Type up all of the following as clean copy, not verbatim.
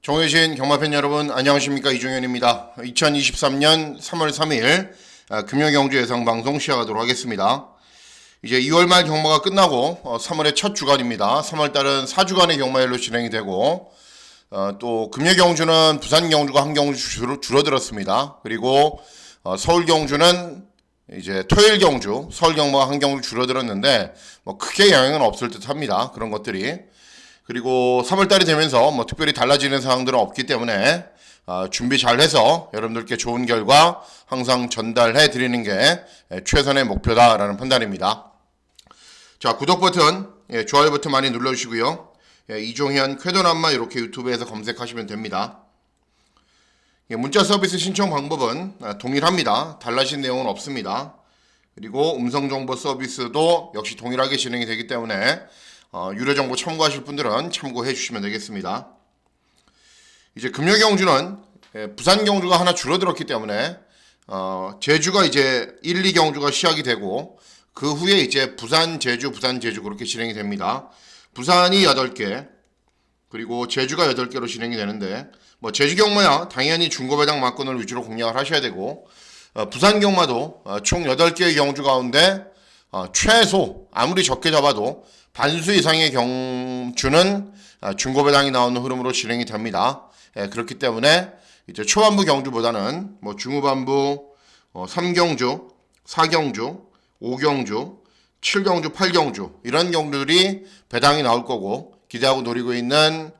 정해진 경마팬 여러분 안녕하십니까, 이종현입니다. 2023년 3월 3일 금요경주 예상방송 시작하도록 하겠습니다. 이제 2월 말 경마가 끝나고 3월의 첫 주간입니다. 3월달은 4주간의 경마일로 진행이 되고 또 금요경주는 부산경주가 한 경주 줄어들었습니다. 그리고 서울경주는 이제 토요일 경주, 서울 경마가 한 경주 줄어들었는데 뭐 크게 영향은 없을 듯 합니다. 그런 것들이. 그리고 3월달이 되면서 뭐 특별히 달라지는 상황들은 없기 때문에 준비 잘 해서 여러분들께 좋은 결과 항상 전달해 드리는 게 최선의 목표다라는 판단입니다. 자, 구독 버튼, 좋아요 버튼 많이 눌러주시고요. 이종현 쾌도남마 이렇게 유튜브에서 검색하시면 됩니다. 문자 서비스 신청 방법은 동일합니다. 달라진 내용은 없습니다. 그리고 음성정보 서비스도 역시 동일하게 진행이 되기 때문에 유료 정보 참고하실 분들은 참고해 주시면 되겠습니다. 이제 금요경주는 부산 경주가 하나 줄어들었기 때문에 제주가 이제 1, 2경주가 시작이 되고 그 후에 이제 부산, 제주 그렇게 진행이 됩니다. 부산이 8개, 그리고 제주가 8개로 진행이 되는데 뭐 제주 경마야 당연히 중고배당 막권을 위주로 공략을 하셔야 되고 부산 경마도 총 8개의 경주 가운데 최소 아무리 적게 잡아도 반수 이상의 경주는 중고배당이 나오는 흐름으로 진행이 됩니다. 그렇기 때문에 이제 초반부 경주보다는 뭐 중후반부 3경주, 4경주, 5경주, 7경주, 8경주 이런 경주들이 배당이 나올 거고 기대하고 노리고 있는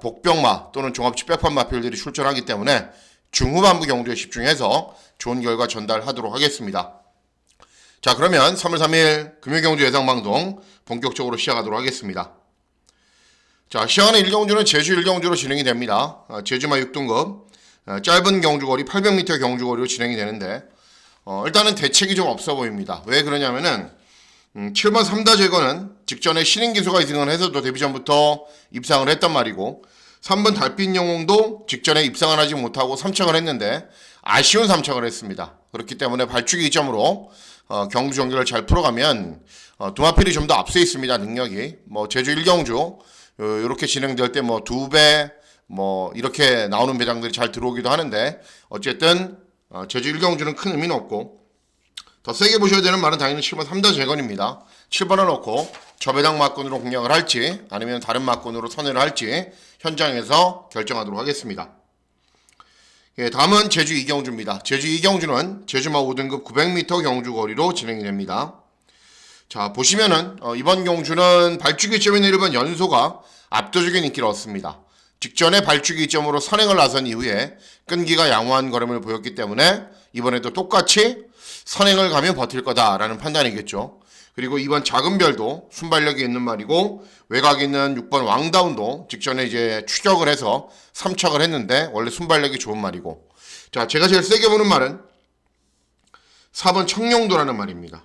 복병마 또는 종합집백판 마필들이 출전하기 때문에 중후반부 경주에 집중해서 좋은 결과 전달하도록 하겠습니다. 자, 그러면 3월 3일 금요경주 예상방송 본격적으로 시작하도록 하겠습니다. 자, 시작하는 1경주는 제주 1경주로 진행이 됩니다. 제주마 6등급 짧은 경주거리 800m 경주거리로 진행이 되는데 일단은 대책이 좀 없어 보입니다. 왜 그러냐면은 7번 3다 제거는 직전에 신인기수가 이승을 해서도 데뷔 전부터 입상을 했단 말이고 3번 달빛 영웅도 직전에 입상을 하지 못하고 3착을 했는데 아쉬운 3착을 했습니다. 그렇기 때문에 발주기 이점으로 경주 전개를 잘 풀어가면 두마필이 좀 더 앞서 있습니다. 능력이 뭐 제주 1경주 이렇게 진행될 때 뭐 2배 뭐 이렇게 나오는 배당들이 잘 들어오기도 하는데 어쨌든 제주 1경주는 큰 의미는 없고 더 세게 보셔야 되는 말은 당연히 7번 3다 재건입니다. 7번을 넣고 저배당 막권으로 공략을 할지 아니면 다른 막권으로 선회를 할지 현장에서 결정하도록 하겠습니다. 다음은 제주 2경주입니다. 제주 2경주는 제주마 5등급 900m 경주거리로 진행이 됩니다. 자, 보시면은 이번 경주는 발주기 점인 1번 연소가 압도적인 인기를 얻습니다. 직전에 발주기 점으로 선행을 나선 이후에 끈기가 양호한 걸음을 보였기 때문에 이번에도 똑같이 선행을 가면 버틸 거다라는 판단이겠죠. 그리고 이번 작은 별도 순발력이 있는 말이고 외곽에 있는 6번 왕다운도 직전에 이제 추격을 해서 3착을 했는데 원래 순발력이 좋은 말이고 자, 제가 제일 세게 보는 말은 4번 청룡도라는 말입니다.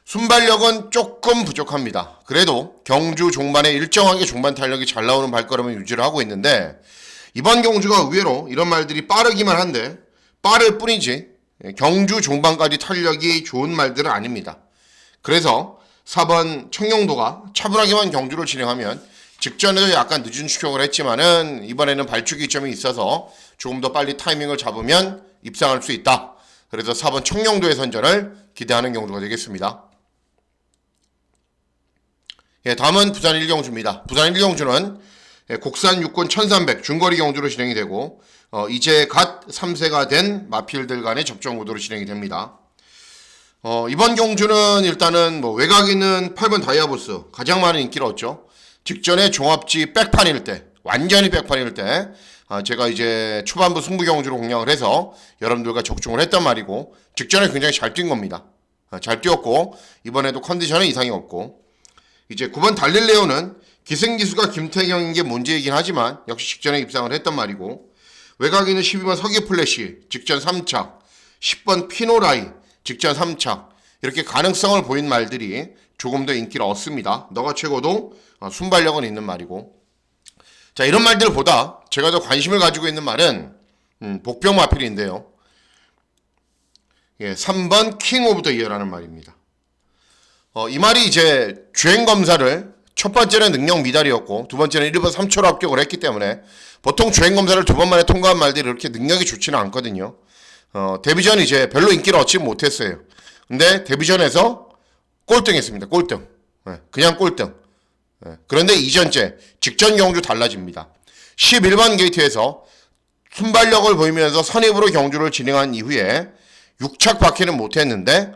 순발력은 조금 부족합니다. 그래도 경주 종반에 일정하게 종반 탄력이 잘 나오는 발걸음을 유지를 하고 있는데 이번 경주가 의외로 이런 말들이 빠르기만 한데 빠를 뿐이지 경주 종반까지 탄력이 좋은 말들은 아닙니다. 그래서 4번 청룡도가 차분하게만 경주를 진행하면 직전에도 약간 늦은 추격을 했지만은 이번에는 발주기 점이 있어서 조금 더 빨리 타이밍을 잡으면 입상할 수 있다. 그래서 4번 청룡도의 선전을 기대하는 경주가 되겠습니다. 다음은 부산 1경주입니다. 부산 1경주는 국산 육군 1300 중거리 경주로 진행이 되고 이제 갓 3세가 된 마필들 간의 접전 구도로 진행이 됩니다. 이번 경주는 일단은 뭐 외곽에 있는 8번 다이아보스 가장 많은 인기를 얻죠. 직전에 종합지 백판일 때 완전히 백판일 때 제가 이제 초반부 승부 경주로 공략을 해서 여러분들과 적중을 했단 말이고 직전에 굉장히 잘 뛴 겁니다. 잘 뛰었고 이번에도 컨디션에 이상이 없고 이제 9번 달릴레오는 기승기수가 김태경인 게 문제이긴 하지만 역시 직전에 입상을 했단 말이고 외곽에 있는 12번 서기 플래시 직전 3착 10번 피노라이 직전 3착 이렇게 가능성을 보인 말들이 조금 더 인기를 얻습니다. 너가 최고도 순발력은 있는 말이고 자, 이런 말들보다 제가 더 관심을 가지고 있는 말은 복병 마필인데요. 3번 킹 오브 더 이어라는 말입니다. 이 말이 이제 주행 검사를 첫 번째는 능력 미달이었고 두 번째는 1번 3초로 합격을 했기 때문에 보통 주행검사를 두 번 만에 통과한 말들이 그렇게 능력이 좋지는 않거든요. 데뷔전 이제 별로 인기를 얻지 못했어요. 근데 데뷔전에서 꼴등했습니다. 꼴등. 그냥 꼴등. 그런데 이전째 직전 경주 달라집니다. 11번 게이트에서 순발력을 보이면서 선입으로 경주를 진행한 이후에 6착 바퀴는 못했는데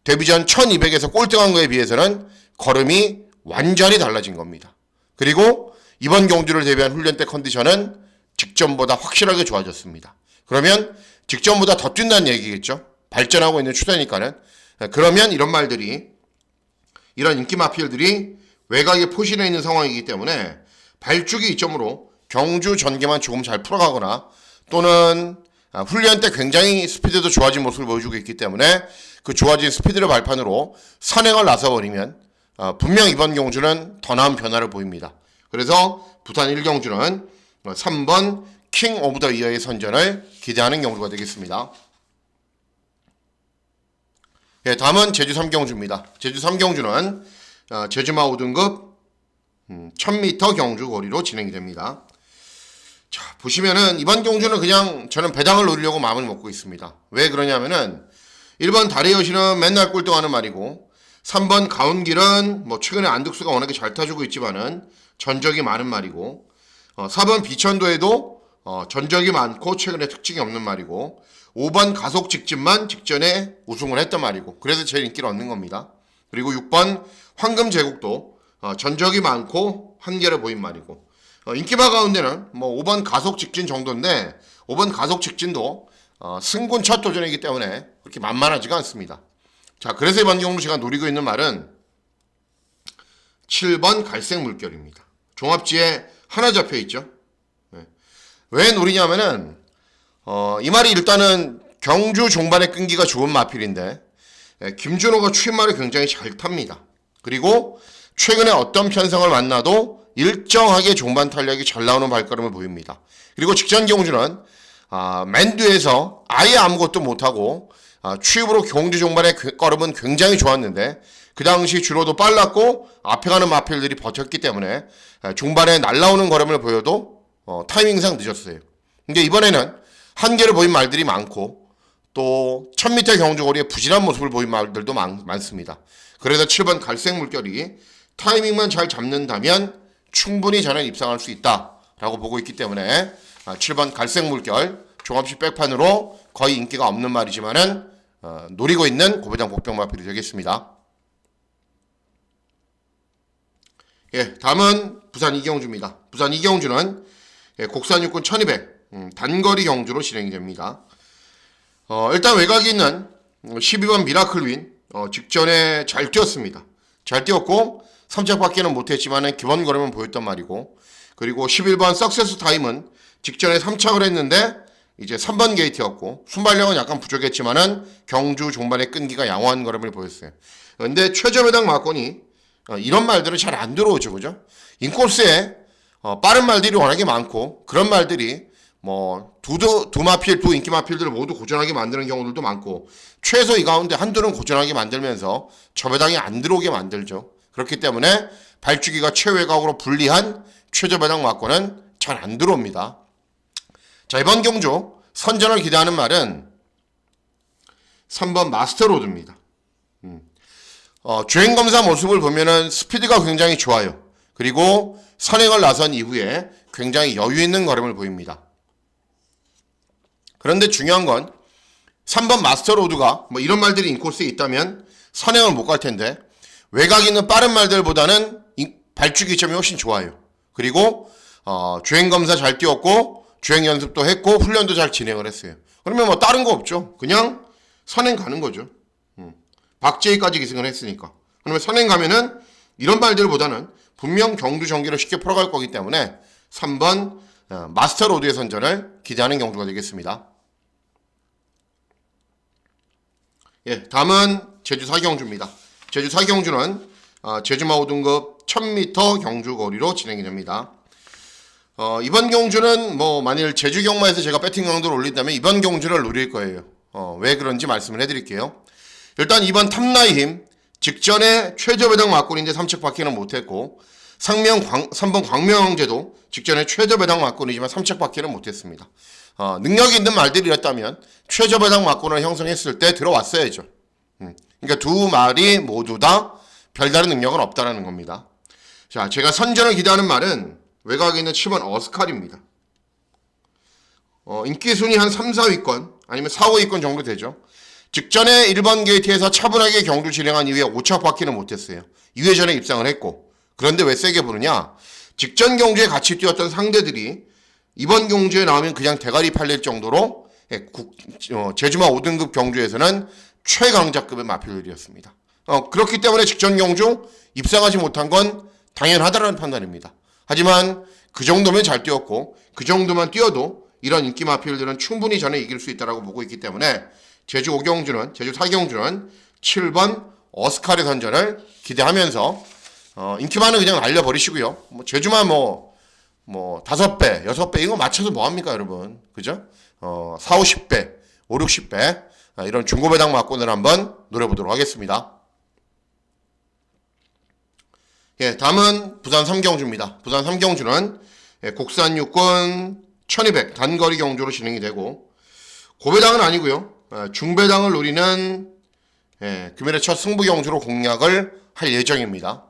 데뷔전 1200에서 꼴등한 거에 비해서는 걸음이 완전히 달라진 겁니다. 그리고 이번 경주를 대비한 훈련 때 컨디션은 직전보다 확실하게 좋아졌습니다. 그러면 직전보다 더 뛴다는 얘기겠죠. 발전하고 있는 추세니까는. 그러면 이런 말들이, 이런 인기 마필들이 외곽에 포진해 있는 상황이기 때문에 발주기 이점으로 경주 전개만 조금 잘 풀어가거나 또는 훈련 때 굉장히 스피드도 좋아진 모습을 보여주고 있기 때문에 그 좋아진 스피드를 발판으로 선행을 나서버리면 분명 이번 경주는 더 나은 변화를 보입니다. 그래서 부산 1경주는 3번 킹 오브 더 이어의 선전을 기대하는 경주가 되겠습니다. 예, 다음은 제주 3경주입니다. 제주 3경주는 제주마 5등급 1000m 경주 거리로 진행이 됩니다. 자, 보시면은 이번 경주는 그냥 저는 배당을 노리려고 마음을 먹고 있습니다. 왜 그러냐면은 1번 다리여신은 맨날 꼴등하는 말이고 3번 가운길은 뭐 최근에 안득수가 워낙에 잘 타주고 있지만은 전적이 많은 말이고 4번 비천도에도 전적이 많고 최근에 특징이 없는 말이고 5번 가속 직진만 직전에 우승을 했던 말이고 그래서 제일 인기를 얻는 겁니다. 그리고 6번 황금 제국도 전적이 많고 한계를 보인 말이고 인기마 가운데는 뭐 5번 가속 직진 정도인데 5번 가속 직진도 승군 첫 도전이기 때문에 그렇게 만만하지가 않습니다. 자, 그래서 이번 경주 제가 노리고 있는 말은 7번 갈색 물결입니다. 종합지에 하나 잡혀 있죠. 네. 왜 노리냐면은 이 말이 일단은 경주 종반의 끈기가 좋은 마필인데 김준호가 추임말을 굉장히 잘 탑니다. 그리고 최근에 어떤 편성을 만나도 일정하게 종반 탄력이 잘 나오는 발걸음을 보입니다. 그리고 직전 경주는 맨 뒤에서 아예 아무것도 못하고 추입으로 경주 종반의 걸음은 굉장히 좋았는데 그 당시 주로도 빨랐고 앞에 가는 마필들이 버텼기 때문에 종반에 날라오는 걸음을 보여도 타이밍상 늦었어요. 근데 이번에는 한계를 보인 말들이 많고 또 1000m 경주거리에 부진한 모습을 보인 말들도 많습니다. 그래서 7번 갈색 물결이 타이밍만 잘 잡는다면 충분히 저는 입상할 수 있다라고 보고 있기 때문에 7번 갈색 물결 종합식 백판으로 거의 인기가 없는 말이지만은 노리고 있는 고배당 복병 마필이 되겠습니다. 예, 다음은 부산 이경주입니다. 부산 이경주는 곡산 육군 1200 단거리 경주로 진행이 됩니다. 일단 외곽이 있는 12번 미라클윈 직전에 잘 뛰었습니다. 잘 뛰었고 3착 밖에는 못했지만 기본 걸음은 보였단 말이고 그리고 11번 석세스 타임은 직전에 3착을 했는데 이제 3번 게이트였고 순발력은 약간 부족했지만은 경주 종반의 끈기가 양호한 걸음을 보였어요. 근데 최저배당 막권이 이런 말들은 잘 안 들어오죠, 그죠? 인코스에 빠른 말들이 워낙에 많고 그런 말들이 뭐 두 마필, 두 인기 마필들을 모두 고전하게 만드는 경우들도 많고 최소 이 가운데 한두는 고전하게 만들면서 저배당이 안 들어오게 만들죠. 그렇기 때문에 발주기가 최외곽으로 불리한 최저배당 막권은 잘 안 들어옵니다. 자, 이번 경주 선전을 기대하는 말은 3번 마스터로드입니다. 주행검사 모습을 보면은 스피드가 굉장히 좋아요. 그리고 선행을 나선 이후에 굉장히 여유 있는 걸음을 보입니다. 그런데 중요한 건 3번 마스터로드가 뭐 이런 말들이 인코스에 있다면 선행을 못 갈 텐데 외곽 있는 빠른 말들보다는 발주기 점이 훨씬 좋아요. 그리고 주행검사 잘 뛰었고 주행 연습도 했고 훈련도 잘 진행을 했어요. 그러면 뭐 다른 거 없죠. 그냥 선행 가는 거죠. 박제희까지 기승을 했으니까. 그러면 선행 가면은 이런 말들보다는 분명 경주 전개를 쉽게 풀어갈 거기 때문에 3번 마스터 로드의 선전을 기대하는 경주가 되겠습니다. 예, 다음은 제주 4경주입니다. 제주 4경주는 제주마 5등급 1000m 경주 거리로 진행이 됩니다. 이번 경주는 뭐 만일 제주 경마에서 제가 배팅 강도를 올린다면 이번 경주를 노릴 거예요. 왜 그런지 말씀을 해드릴게요. 일단 이번 탐나이 힘 직전에 최저배당 막골인데 3척 바퀴는 못했고 3번 광명왕제도 직전에 최저 배당 막권이지만 3착밖에는 못했습니다. 능력이 있는 말들이었다면 최저 배당 막권을 형성했을 때 들어왔어야죠. 그러니까 두 말이 모두 다 별다른 능력은 없다라는 겁니다. 자, 제가 선전을 기대하는 말은 외곽에 있는 7번 어스칼입니다. 인기 순위 한 3, 4위권 아니면 4, 5위권 정도 되죠. 직전에 1번 게이트에서 차분하게 경주 진행한 이후에 5착밖에는 못했어요. 2회전에 입상을 했고, 그런데 왜 세게 부르냐? 직전 경주에 같이 뛰었던 상대들이 이번 경주에 나오면 그냥 대가리 팔릴 정도로 제주마 5등급 경주에서는 최강자급의 마필들이었습니다. 그렇기 때문에 직전 경주 입상하지 못한 건 당연하다라는 판단입니다. 하지만 그 정도면 잘 뛰었고 그 정도만 뛰어도 이런 인기 마필들은 충분히 저는 이길 수 있다고 보고 있기 때문에 제주 4경주는 7번 어스칼의 선전을 기대하면서 인기만은 그냥 날려버리시고요. 제주만 5배, 6배 이거 맞춰서 뭐합니까 여러분? 그죠? 4, 50배, 5, 60배 이런 중고배당 막권을 한번 노려보도록 하겠습니다. 예, 다음은 부산 3경주입니다. 부산 3경주는 국산 육군 1200 단거리 경주로 진행이 되고 고배당은 아니고요. 중배당을 노리는 금일의 첫 승부 경주로 공략을 할 예정입니다.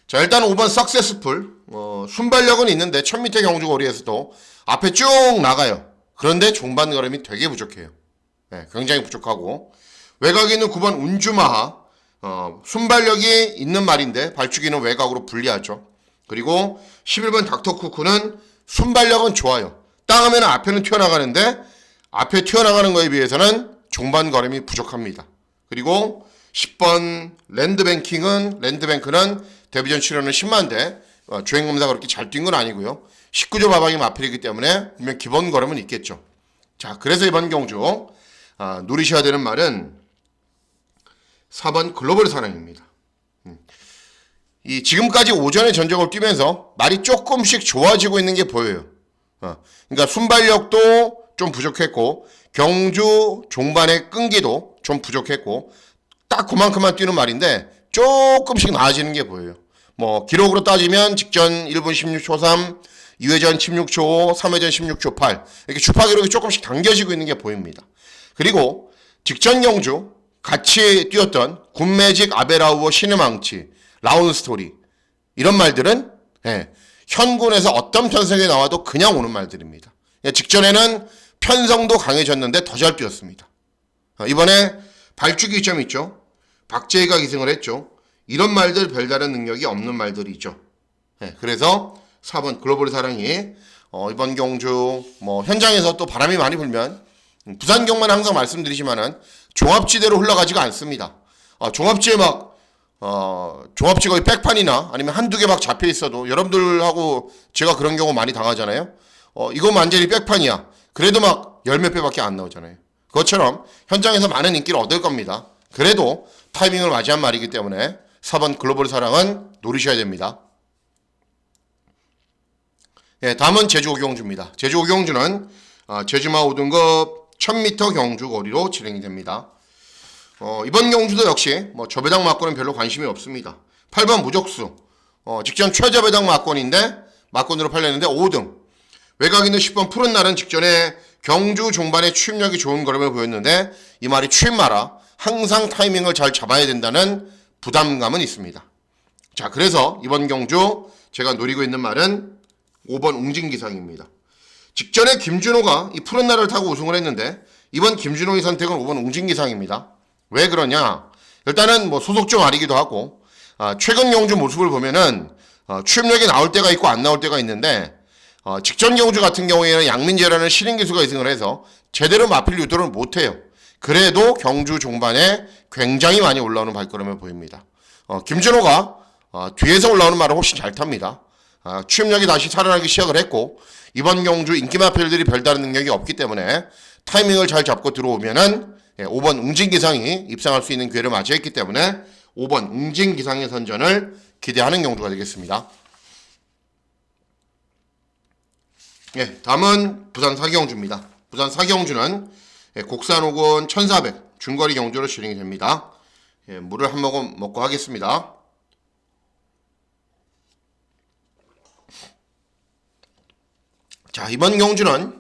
자, 일단 5번 석세스풀 순발력은 있는데 1000m 경주 거리에서도 앞에 쭉 나가요. 그런데 중반 걸음이 되게 부족해요. 굉장히 부족하고 외곽에 있는 9번 운주마하 순발력이 있는 말인데 발주기는 외곽으로 불리하죠. 그리고 11번 닥터쿠쿠는 순발력은 좋아요. 땅하면 앞에는 튀어나가는데 앞에 튀어나가는 거에 비해서는 중반 걸음이 부족합니다. 그리고 10번 랜드뱅크는 데뷔전 출연은 10만대 주행검사 그렇게 잘 뛴 건 아니고요. 19조 마방이 마필이기 때문에 분명 기본 걸음은 있겠죠. 자, 그래서 이번 경주 누리셔야 되는 말은 4번 글로벌 사랑입니다. 이 지금까지 오전에 전적을 뛰면서 말이 조금씩 좋아지고 있는 게 보여요. 그러니까 순발력도 좀 부족했고 경주 종반의 끈기도 좀 부족했고 딱 그만큼만 뛰는 말인데 조금씩 나아지는 게 보여요. 기록으로 따지면 직전 1분 16초 3, 2회전 16초 5, 3회전 16초 8 이렇게 주파 기록이 조금씩 당겨지고 있는 게 보입니다. 그리고 직전 경주 같이 뛰었던 군매직 아베라우어 신의망치 라운스토리 이런 말들은 현군에서 어떤 편성이 나와도 그냥 오는 말들입니다. 직전에는 편성도 강해졌는데 더 잘 뛰었습니다. 이번에 발주기 점 있죠. 박재희가 기승을 했죠. 이런 말들 별다른 능력이 없는 말들이죠. 그래서 4번 글로벌 사랑이 이번 경주 현장에서 또 바람이 많이 불면 부산경만 항상 말씀드리지만은 종합지대로 흘러가지가 않습니다. 종합지에 종합지 거의 백판이나 아니면 한두 개 막 잡혀 있어도 여러분들하고 제가 그런 경우 많이 당하잖아요. 이거 완전히 백판이야. 그래도 막 열 몇 배밖에 안 나오잖아요. 그것처럼 현장에서 많은 인기를 얻을 겁니다. 그래도 타이밍을 맞이한 말이기 때문에 4번 글로벌 사랑은 노리셔야 됩니다. 다음은 제주 5경주입니다. 제주 5경주는 제주마 5등급 1000m 경주 거리로 진행이 됩니다. 이번 경주도 역시 저배당 막권은 별로 관심이 없습니다. 8번 무적수 직전 최저배당 막권인데 막권으로 팔렸는데 5등 외곽 있는 10번 푸른 날은 직전에 경주 종반에 추임력이 좋은 걸음을 보였는데 이 말이 추임 마라 항상 타이밍을 잘 잡아야 된다는 부담감은 있습니다. 자, 그래서 이번 경주 제가 노리고 있는 말은 5번 웅진기상입니다. 직전에 김준호가 이 푸른 날을 타고 우승을 했는데 이번 김준호의 선택은 5번 웅진기상입니다. 왜 그러냐? 일단은 소속주 말이기도 하고 최근 경주 모습을 보면은 추임력이 나올 때가 있고 안 나올 때가 있는데 직전 경주 같은 경우에는 양민재라는 신인 기수가 이승을 해서 제대로 마필 유도를 못해요. 그래도 경주 종반에 굉장히 많이 올라오는 발걸음을 보입니다. 김준호가 뒤에서 올라오는 말을 훨씬 잘 탑니다. 추임력이 다시 살아나기 시작을 했고 이번 경주 인기 마필들이 별다른 능력이 없기 때문에 타이밍을 잘 잡고 들어오면은 5번 웅진기상이 입상할 수 있는 기회를 맞이했기 때문에 5번 웅진기상의 선전을 기대하는 경주가 되겠습니다. 다음은 부산 4경주입니다. 부산 4경주는 국산 5군 1400 중거리 경주로 진행이 됩니다. 물을 한 모금 먹고 하겠습니다. 자, 이번 경주는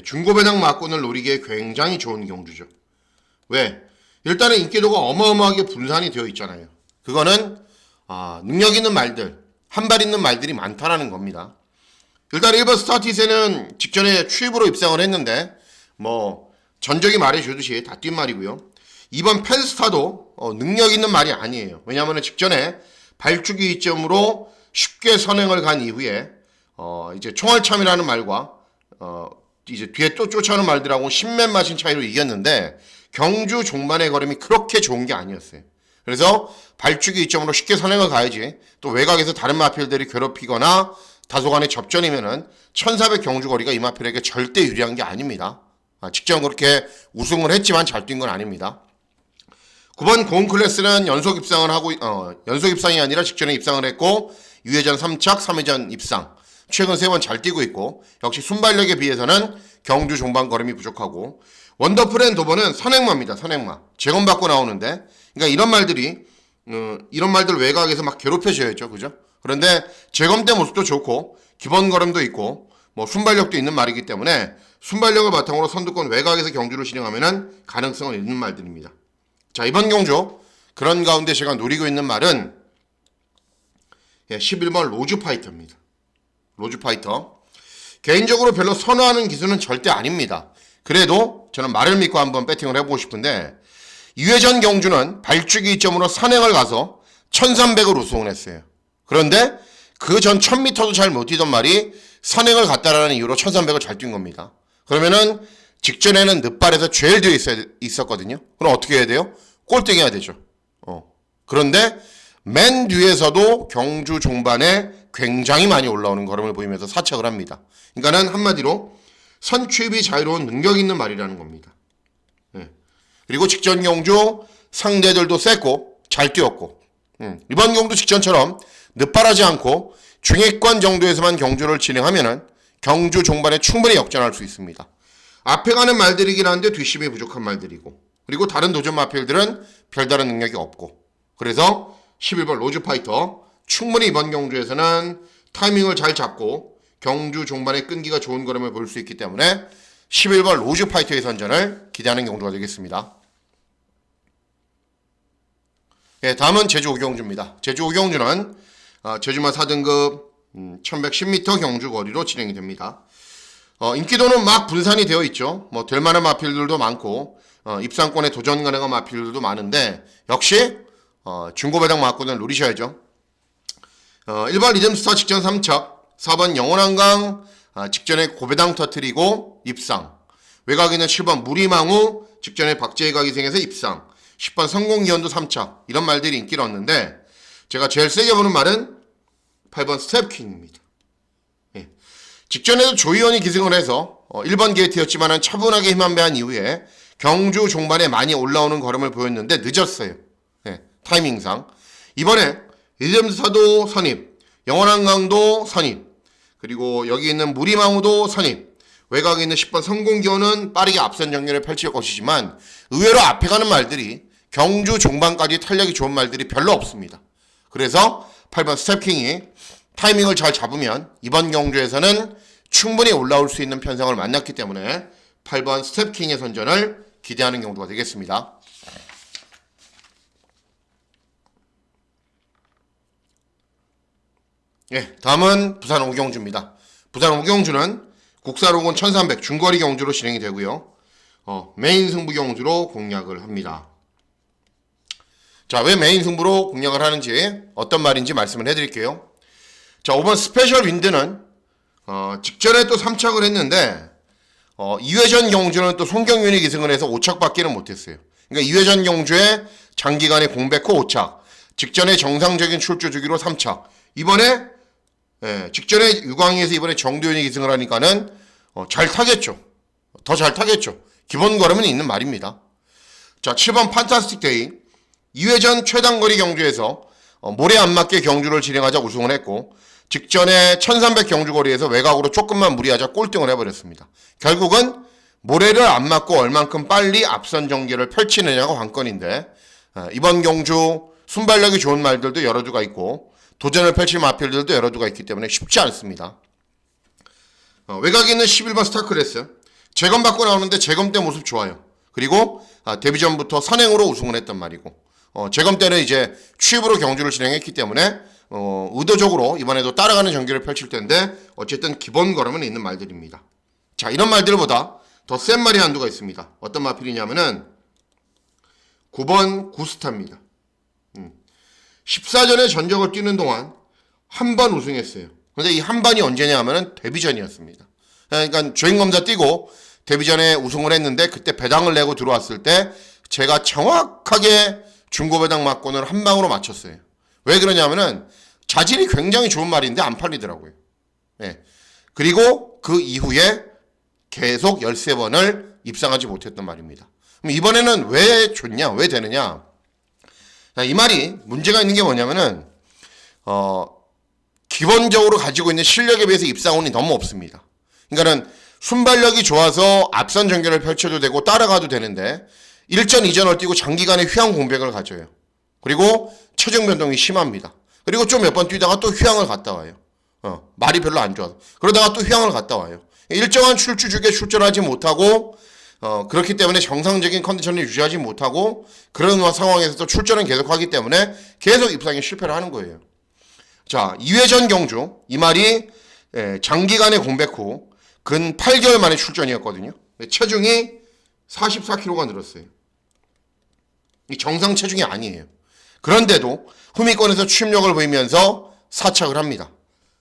중고배당 막권을 노리기에 굉장히 좋은 경주죠. 왜? 일단은 인기도가 어마어마하게 분산이 되어 있잖아요. 그거는 능력 있는 말들, 한 발 있는 말들이 많다라는 겁니다. 일단 1번 스타티스는 직전에 추입으로 입상을 했는데 뭐 전적이 말해주듯이 다 뛴 말이고요. 2번 펜스타도 능력 있는 말이 아니에요. 왜냐하면 직전에 발주기 이점으로 쉽게 선행을 간 이후에 이제 총알참이라는 말과 이제 뒤에 또 쫓아오는 말들하고 십몇 마신 차이로 이겼는데 경주 종반의 걸음이 그렇게 좋은 게 아니었어요. 그래서 발주기 이점으로 쉽게 선행을 가야지 또 외곽에서 다른 마필들이 괴롭히거나 다소간의 접전이면은 1400 경주 거리가 이 마필에게 절대 유리한 게 아닙니다. 직전 그렇게 우승을 했지만 잘 뛴 건 아닙니다. 9번 고운클래스는 연속 입상을 하고 연속 입상이 아니라 직전에 입상을 했고 2회전 3착 3회전 입상 최근 3번 잘 뛰고 있고 역시 순발력에 비해서는 경주 종반 걸음이 부족하고 원더풀 앤 도버는 선행마입니다. 선행마 재검받고 나오는데 그러니까 이런 말들 외곽에서 막 괴롭혀줘야죠. 그죠? 그런데 재검 때 모습도 좋고 기본 걸음도 있고 뭐 순발력도 있는 말이기 때문에 순발력을 바탕으로 선두권 외곽에서 경주를 진행하면은 가능성은 있는 말들입니다. 자, 이번 경주 그런 가운데 제가 노리고 있는 말은 11번 로즈파이터입니다. 로즈파이터 개인적으로 별로 선호하는 기수는 절대 아닙니다. 그래도 저는 말을 믿고 한번 배팅을 해보고 싶은데 2회전 경주는 발주기 이점으로 선행을 가서 1300을 우승을 했어요. 그런데 그 전 1000m도 잘 못 뛰던 말이 선행을 갔다라는 이유로 1300을 잘 뛴 겁니다. 그러면은 직전에는 늦발에서 제일 뒤에 있었거든요. 그럼 어떻게 해야 돼요? 꼴등 해야 되죠. 그런데 맨 뒤에서도 경주 종반에 굉장히 많이 올라오는 걸음을 보이면서 사착을 합니다. 그러니까는 한마디로 선취입이 자유로운 능력 있는 말이라는 겁니다. 그리고 직전 경주 상대들도 셌고 잘 뛰었고 이번 경주 직전처럼 늦발하지 않고 중위권 정도에서만 경주를 진행하면은 경주 종반에 충분히 역전할 수 있습니다. 앞에 가는 말들이긴 한데 뒷심이 부족한 말들이고 그리고 다른 도전 마필들은 별다른 능력이 없고 그래서 11번 로즈파이터 충분히 이번 경주에서는 타이밍을 잘 잡고 경주 종반의 끈기가 좋은 걸음을 볼 수 있기 때문에 11번 로즈파이터의 선전을 기대하는 경주가 되겠습니다. 다음은 제주 5경주입니다. 제주 5경주는 제주마 4등급 1110m 경주 거리로 진행이 됩니다. 인기도는 막 분산이 되어 있죠. 뭐 될만한 마필들도 많고 입상권에 도전 가능한 마필들도 많은데 역시 중고배당 막권을 노리셔야죠. 1번 리듬스타 직전 3착 4번 영원한강 직전에 고배당 터트리고 입상 외곽에 있는 7번 무리망우 직전에 박제각이 생겨서 입상 10번 성공기원도 3착 이런 말들이 인기를 얻는데 제가 제일 세게 보는 말은 8번 스텝킹입니다. 직전에도 조희원이 기승을 해서 1번 게이트였지만 차분하게 힘 한 배 한 이후에 경주 종반에 많이 올라오는 걸음을 보였는데 늦었어요. 타이밍상. 이번에 리듬스타도 선입, 영원한강도 선입, 그리고 여기 있는 무리망우도 선입, 외곽에 있는 10번 성공기원은 빠르게 앞선 정렬을 펼칠 것이지만 의외로 앞에 가는 말들이 경주 종반까지 탄력이 좋은 말들이 별로 없습니다. 그래서 8번 스텝킹이 타이밍을 잘 잡으면 이번 경주에서는 충분히 올라올 수 있는 편성을 만났기 때문에 8번 스텝킹의 선전을 기대하는 경우가 되겠습니다. 다음은 부산 5경주입니다. 부산 5경주는 국사로군 1300 중거리 경주로 진행이 되고요. 메인 승부 경주로 공략을 합니다. 자, 왜 메인 승부로 공략을 하는지 어떤 말인지 말씀을 해드릴게요. 자, 5번 스페셜 윈드는 직전에 또 3착을 했는데 2회전 경주는 또 송경윤이 기승을 해서 5착밖에는 못했어요. 그러니까 2회전 경주에 장기간의 공백 후 5착 직전에 정상적인 출주 주기로 3착 이번에 직전에 유광희에서 이번에 정도현이 기승을 하니까는 잘 타겠죠. 더 잘 타겠죠. 기본 걸음은 있는 말입니다. 자, 7번 판타스틱 데이 2회전 최단거리 경주에서 모래 안 맞게 경주를 진행하자 우승을 했고 직전에 1300 경주거리에서 외곽으로 조금만 무리하자 꼴등을 해버렸습니다. 결국은 모래를 안 맞고 얼만큼 빨리 앞선 전개를 펼치느냐가 관건인데 이번 경주 순발력이 좋은 말들도 여러 주가 있고 도전을 펼칠 마필들도 여러 주가 있기 때문에 쉽지 않습니다. 외곽에 있는 11번 스타클래스 재검 받고 나오는데 재검 때 모습 좋아요. 그리고 데뷔전부터 선행으로 우승을 했단 말이고 재검 때는 이제 취입으로 경주를 진행했기 때문에 의도적으로 이번에도 따라가는 전개를 펼칠 텐데 어쨌든 기본 걸음은 있는 말들입니다. 자, 이런 말들보다 더 센 말이 한두가 있습니다. 어떤 마필이냐면은 9번 구스타입니다. 14전에 전적을 뛰는 동안 한 번 우승했어요. 근데 이 한 번이 언제냐 하면은 데뷔전이었습니다. 그러니까 주행검사 뛰고 데뷔전에 우승을 했는데 그때 배당을 내고 들어왔을 때 제가 정확하게 중고배당 막권을 한 방으로 맞췄어요. 왜 그러냐면은 자질이 굉장히 좋은 말인데 안 팔리더라고요. 예. 그리고 그 이후에 계속 13번을 입상하지 못했던 말입니다. 그럼 이번에는 왜 좋냐? 왜 되느냐? 이 말이 문제가 있는 게 뭐냐면은 기본적으로 가지고 있는 실력에 비해서 입상운이 너무 없습니다. 그러니까는 순발력이 좋아서 앞선 전개를 펼쳐도 되고 따라가도 되는데 1전, 2전을 뛰고 장기간의 휴양 공백을 가져요. 그리고 체중 변동이 심합니다. 그리고 좀 몇 번 뛰다가 또 휴양을 갔다 와요. 말이 별로 안 좋아서. 그러다가 또 휴양을 갔다 와요. 일정한 출주주기에 출전하지 못하고 그렇기 때문에 정상적인 컨디션을 유지하지 못하고 그런 상황에서도 출전은 계속하기 때문에 계속 입상에 실패를 하는 거예요. 자, 2회전 경주 이 말이 장기간의 공백 후 근 8개월 만에 출전이었거든요. 체중이 44kg가 늘었어요. 이 정상 체중이 아니에요. 그런데도 후미권에서 추임력을 보이면서 사착을 합니다.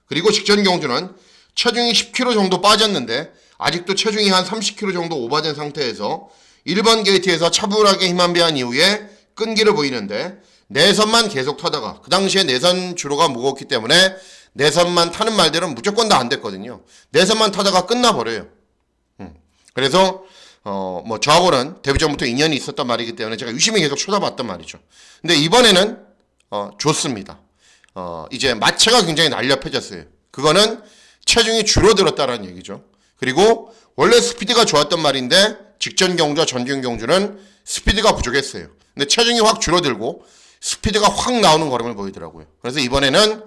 그리고 직전 경주는 체중이 10kg 정도 빠졌는데 아직도 체중이 한 30kg 정도 오버된 상태에서 1번 게이트에서 차분하게 힘안배한 이후에 끈기를 보이는데 내선만 계속 타다가 그 당시에 내선 주로가 무거웠기 때문에 내선만 타는 말들은 무조건 다 안 됐거든요. 내선만 타다가 끝나버려요. 그래서 저하고는 데뷔전부터 인연이 있었단 말이기 때문에 제가 유심히 계속 쳐다봤단 말이죠. 근데 이번에는 좋습니다. 이제 마체가 굉장히 날렵해졌어요. 그거는 체중이 줄어들었다는 얘기죠. 그리고 원래 스피드가 좋았던 말인데 직전 경주와 전경 경주는 스피드가 부족했어요. 근데 체중이 확 줄어들고 스피드가 확 나오는 걸음을 보이더라고요. 그래서 이번에는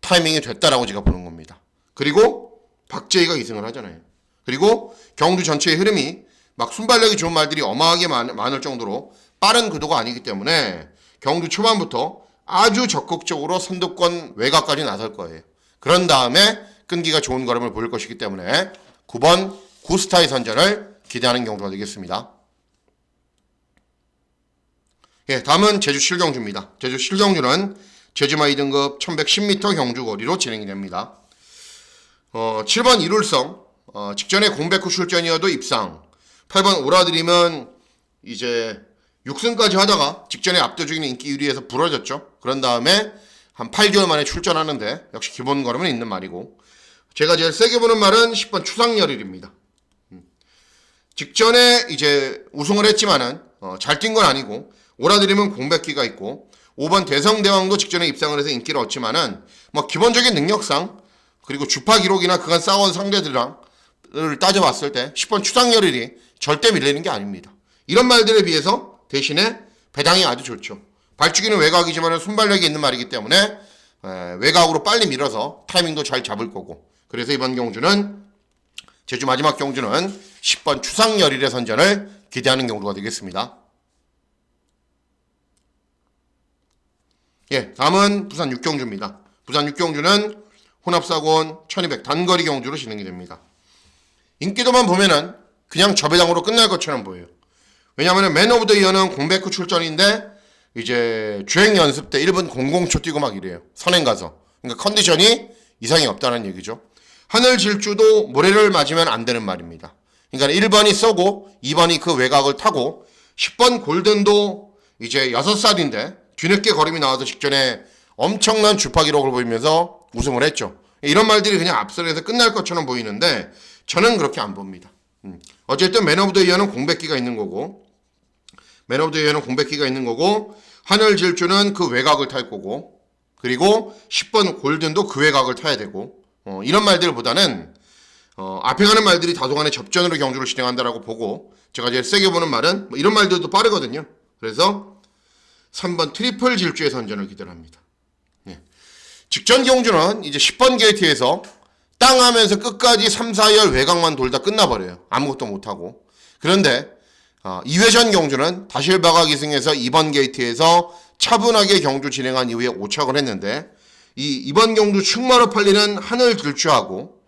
타이밍이 됐다라고 제가 보는 겁니다. 그리고 박재희가 2승을 하잖아요. 그리고 경주 전체의 흐름이 막 순발력이 좋은 말들이 어마하게 많을 정도로 빠른 구도가 아니기 때문에 경주 초반부터 아주 적극적으로 선두권 외곽까지 나설 거예요. 그런 다음에 끈기가 좋은 걸음을 보일 것이기 때문에 9번 구스타의 선전을 기대하는 경주가 되겠습니다. 예, 다음은 제주 실경주입니다. 제주 실경주는 제주마 2등급 1110m 경주 거리로 진행이 됩니다. 7번 이룰성 직전에 공백 후 출전이어도 입상. 8번 오라드림은 이제 6승까지 하다가 직전에 압도적인 인기 1위에서 부러졌죠. 그런 다음에 한 8개월 만에 출전하는데 역시 기본 걸음은 있는 말이고, 제가 제일 세게 보는 말은 10번 추상열일입니다. 직전에 이제 우승을 했지만은 잘 뛴 건 아니고 오라드림은 공백기가 있고 5번 대성대왕도 직전에 입상을 해서 인기를 얻지만은 기본적인 능력상 그리고 주파 기록이나 그간 싸운 상대들을 따져봤을 때 10번 추상열일이 절대 밀리는 게 아닙니다. 이런 말들에 비해서 대신에 배당이 아주 좋죠. 발주기는 외곽이지만 순발력이 있는 말이기 때문에 외곽으로 빨리 밀어서 타이밍도 잘 잡을 거고, 그래서 이번 경주는 제주 마지막 경주는 10번 추상열일의 선전을 기대하는 경주가 되겠습니다. 예, 다음은 부산 6경주입니다. 부산 6경주는 혼합사고원 1200 단거리 경주로 진행이 됩니다. 인기도만 보면은 그냥 저배당으로 끝날 것처럼 보여요. 왜냐하면 맨 오브 더 이어는 공백 후 출전인데 이제 주행 연습 때 1분 00초 뛰고 막 이래요. 선행 가서. 그러니까 컨디션이 이상이 없다는 얘기죠. 하늘 질주도 모래를 맞으면 안 되는 말입니다. 그러니까 1번이 쏘고 2번이 그 외곽을 타고 10번 골든도 이제 6살인데 뒤늦게 걸음이 나와서 직전에 엄청난 주파 기록을 보이면서 우승을 했죠. 이런 말들이 그냥 앞선에서 끝날 것처럼 보이는데 저는 그렇게 안 봅니다. 어쨌든 맨 오브 더 이어는 공백기가 있는 거고, 하늘 질주는 그 외곽을 탈 거고, 그리고 10번 골든도 그 외곽을 타야 되고, 이런 말들보다는 앞에 가는 말들이 다소간의 접전으로 경주를 진행한다라고 보고, 제가 제일 세게 보는 말은 이런 말들도 빠르거든요. 그래서 3번 트리플 질주의 선전을 기대를 합니다. 예. 직전 경주는 이제 10번 게이트에서 땅 하면서 끝까지 3, 4열 외곽만 돌다 끝나버려요. 아무것도 못하고. 그런데 2회전 경주는 다실바가 기승해서 2번 게이트에서 차분하게 경주 진행한 이후에 오착을 했는데 이 2번 경주 충마로 팔리는 하늘 들주하고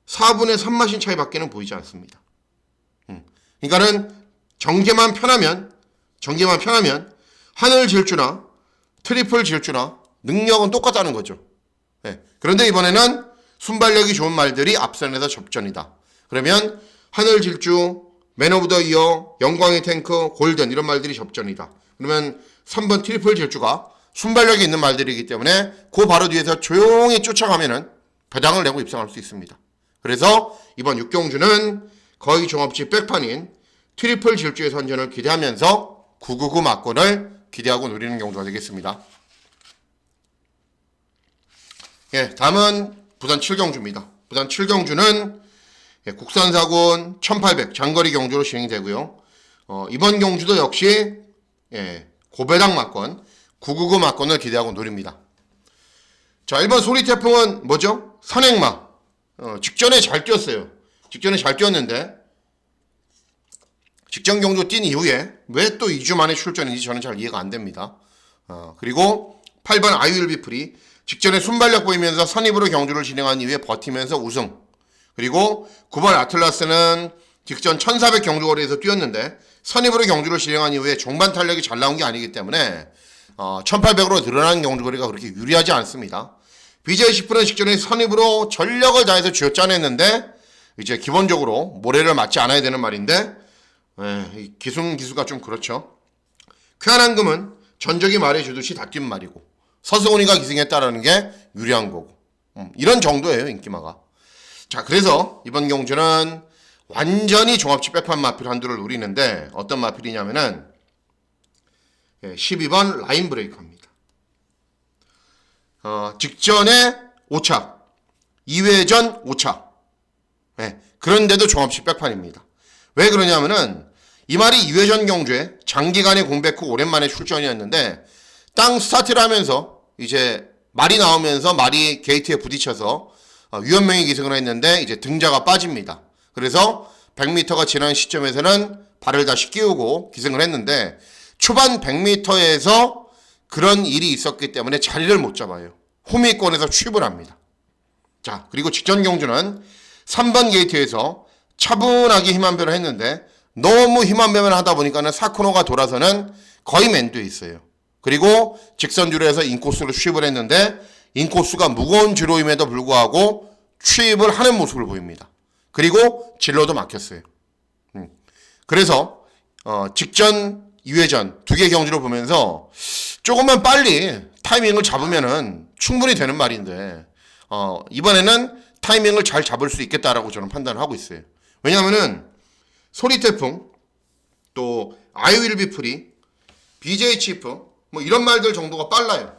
4분의 3마신 차이밖에는 보이지 않습니다. 그러니까는 전개만 편하면 하늘 질주나 트리플 질주나 능력은 똑같다는 거죠. 네. 그런데 이번에는 순발력이 좋은 말들이 앞선에서 접전이다. 그러면 하늘 질주, 맨 오브 더 이어, 영광의 탱크, 골든 이런 말들이 접전이다. 그러면 3번 트리플 질주가 순발력이 있는 말들이기 때문에 그 바로 뒤에서 조용히 쫓아가면은 배당을 내고 입상할 수 있습니다. 그래서 이번 6경주는 거의 종합지 백판인 트리플 질주의 선전을 기대하면서 999 막권을 기대하고 누리는 경주가 되겠습니다. 예, 다음은 부산 7경주입니다. 부산 7경주는 국산사군 1800 장거리 경주로 진행이 되고요. 이번 경주도 역시 고배당 막권 999 막권을 기대하고 노립니다. 자, 1번 소리태풍은 뭐죠? 선행마. 직전에 잘 뛰었어요. 직전에 잘 뛰었는데 직전 경주 뛴 이후에 왜 또 2주 만에 출전인지 저는 잘 이해가 안 됩니다. 그리고 8번 아이윌비 프리 직전에 순발력 보이면서 선입으로 경주를 진행한 이후에 버티면서 우승. 그리고 9번 아틀라스는 직전 1400 경주거리에서 뛰었는데 선입으로 경주를 진행한 이후에 종반 탄력이 잘 나온 게 아니기 때문에 1800으로 늘어난 경주거리가 그렇게 유리하지 않습니다. BJ10는 직전에 선입으로 전력을 다해서 쥐어짜냈는데 이제 기본적으로 모래를 맞지 않아야 되는 말인데 기수가 좀 그렇죠. 쾌한한금은 전적이 말해주듯이 다 뛴 말이고 서승훈이가 기승했다라는 게 유리한 거고 이런 정도예요 인기마가. 자, 그래서 이번 경주는 완전히 종합지 백판 마필 한두를 노리는데 어떤 마필이냐면은 12번 라인 브레이커입니다. 직전에 5차 2회전 5차 그런데도 종합지 백판입니다. 왜 그러냐면은 이 말이 2회전 경주에 장기간의 공백 후 오랜만에 출전이었는데 땅 스타트를 하면서 이제 말이 나오면서 말이 게이트에 부딪혀서 위험명이 기승을 했는데 이제 등자가 빠집니다. 그래서 100m가 지난 시점에서는 발을 다시 끼우고 기승을 했는데 초반 100m에서 그런 일이 있었기 때문에 자리를 못 잡아요. 호미권에서 취입을 합니다. 자, 그리고 직전 경주는 3번 게이트에서 차분하게 힘안배를 했는데 너무 힘안배만 하다 보니까는 4코너가 돌아서는 거의 맨뒤에 있어요. 그리고 직선주로 해서 인코스로 취입을 했는데 인코스가 무거운 주로임에도 불구하고 취입을 하는 모습을 보입니다. 그리고 진로도 막혔어요. 그래서 직전 2회전 두 개 경주를 보면서 조금만 빨리 타이밍을 잡으면은 충분히 되는 말인데 이번에는 타이밍을 잘 잡을 수 있겠다라고 저는 판단을 하고 있어요. 왜냐하면은 소리태풍 또 아이윌비 프리 BJ 치프 뭐 이런 말들 정도가 빨라요.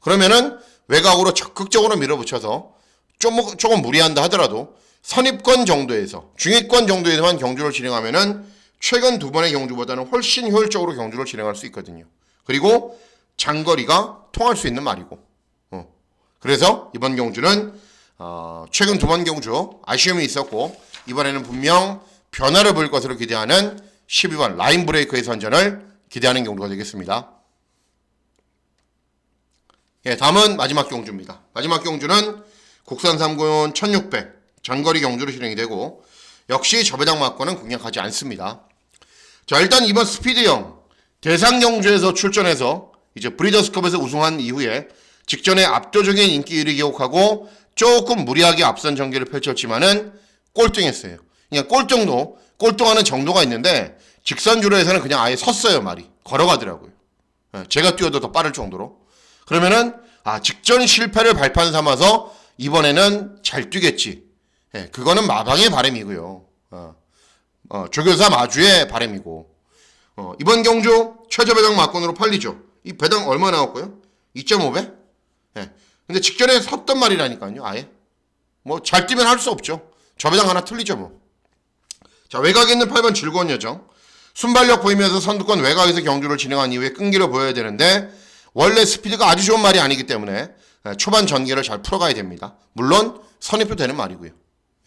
그러면은 외곽으로 적극적으로 밀어붙여서 조금 무리한다 하더라도 선입권 정도에서 중위권 정도에서만 경주를 진행하면은 최근 두 번의 경주보다는 훨씬 효율적으로 경주를 진행할 수 있거든요. 그리고 장거리가 통할 수 있는 말이고 그래서 이번 경주는 최근 두 번 경주 아쉬움이 있었고 이번에는 분명 변화를 볼 것으로 기대하는 12번 라인 브레이커의 선전을 기대하는 경주가 되겠습니다. 예, 다음은 마지막 경주입니다. 마지막 경주는 국산 3군 1600 장거리 경주로 진행이 되고 역시 저배당 막권은 공략하지 않습니다. 자, 일단 이번 스피드형 대상 경주에서 출전해서 이제 브리더스컵에서 우승한 이후에 직전에 압도적인 인기를 기록하고 조금 무리하게 앞선 전개를 펼쳤지만은 꼴등했어요. 그냥 꼴등하는 정도가 있는데 직선주로에서는 그냥 아예 섰어요. 말이 걸어가더라고요. 제가 뛰어도 더 빠를 정도로. 그러면은 직전 실패를 발판 삼아서 이번에는 잘 뛰겠지. 그거는 마방의 바람이고요. 조교사 마주의 바람이고 이번 경주 최저 배당 막권으로 팔리죠. 이 배당 얼마 나왔고요? 2.5배? 근데 직전에 섰던 말이라니까요. 아예 뭐 잘 뛰면 할 수 없죠. 저 배당 하나 틀리죠 뭐. 자, 외곽에 있는 8번 즐거운 여정 순발력 보이면서 선두권 외곽에서 경주를 진행한 이후에 끈기를 보여야 되는데 원래 스피드가 아주 좋은 말이 아니기 때문에 초반 전개를 잘 풀어가야 됩니다. 물론 선입도 되는 말이고요.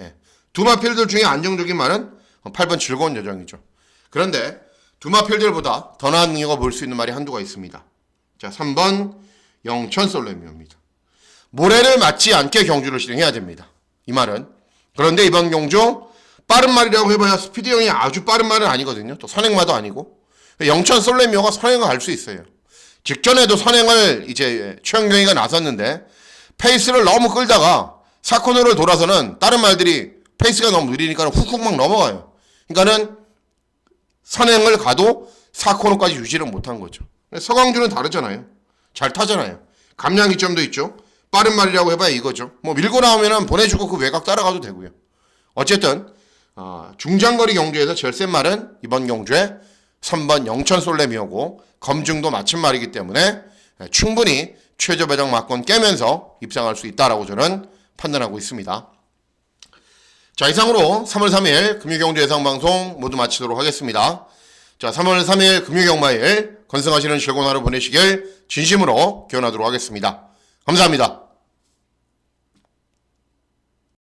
예. 두마필들 중에 안정적인 말은 8번 즐거운 여정이죠. 그런데 두마필들보다 더 나은 능력을 볼 수 있는 말이 한두가 있습니다. 자, 3번 영천 솔레미오입니다. 모래를 맞지 않게 경주를 실행해야 됩니다. 이 말은. 그런데 이번 경주 빠른 말이라고 해봐야 스피드형이 아주 빠른 말은 아니거든요. 또 선행마도 아니고. 영천 솔레미오가 선행을 갈 수 있어요. 직전에도 선행을 이제 최영경이가 나섰는데 페이스를 너무 끌다가 사코너를 돌아서는 다른 말들이 페이스가 너무 느리니까 훅훅 막 넘어가요. 그러니까는 선행을 가도 사코너까지 유지를 못한 거죠. 서강준은 다르잖아요. 잘 타잖아요. 감량이점도 있죠. 빠른 말이라고 해봐야 이거죠. 뭐 밀고 나오면은 보내주고 그 외곽 따라가도 되고요. 어쨌든 중장거리 경주에서 제일 센 말은 이번 경주에 3번 영천 솔레미오고 검증도 마친 말이기 때문에 충분히 최저 배당 막권 깨면서 입상할 수 있다라고 저는 판단하고 있습니다. 자, 이상으로 3월 3일 금요경주 예상방송 모두 마치도록 하겠습니다. 자, 3월 3일 금요경마일 건승하시는 즐거운 하루 보내시길 진심으로 기원하도록 하겠습니다. 감사합니다.